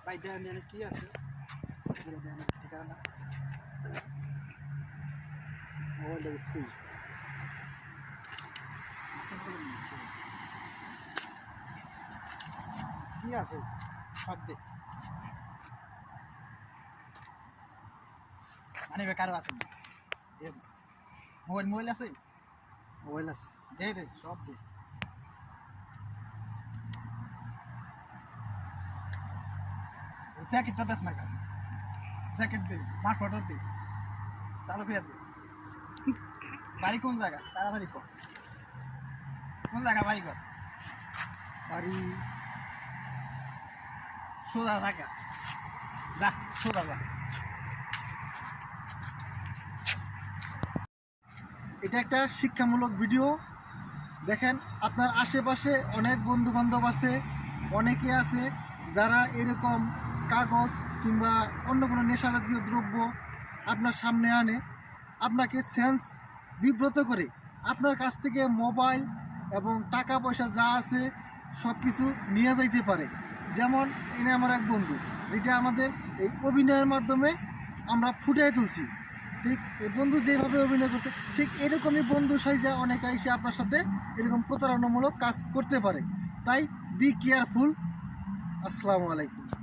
ভাই দেন কি আছে ঠিকানা মোবাইলটা তুই কি আছে সব দে মানে বেকারও আছে না মোবাইল আছে মোবাইল আছে দে সব দে জ্যাকেটটা দেখ না জ্যাকেট দে মাঠ ফটো দে চালু করে দে বাড়ি কোন জায়গা তাড়াতাড়ি কর কোন জায়গা বাড়ি কর বাড়ি সোজা থাকা যা সোজা যা এটা একটা শিক্ষামূলক ভিডিও দেখেন আপনার আশেপাশে অনেক বন্ধু বান্ধব আছে অনেকে আছে যারা এরকম কাগজ কিংবা অন্য কোনো নেশাজাতীয় দ্রব্য আপনার সামনে আনে আপনাকে সেন্স বিব্রত করে আপনার কাছ থেকে মোবাইল এবং টাকা পয়সা যা আছে সব কিছু নিয়ে যাইতে পারে। যেমন এনে আমার এক বন্ধু যেটা আমাদের এই অভিনয়ের মাধ্যমে আমরা ফুটিয়ে তুলছি। ঠিক এই বন্ধু যেভাবে অভিনয় করছে ঠিক এরকমই বন্ধু সাইজা অনেকে এসে আপনার সাথে এরকম প্রতারণামূলক কাজ করতে পারে। তাই বি কেয়ারফুল। আসসালামু আলাইকুম।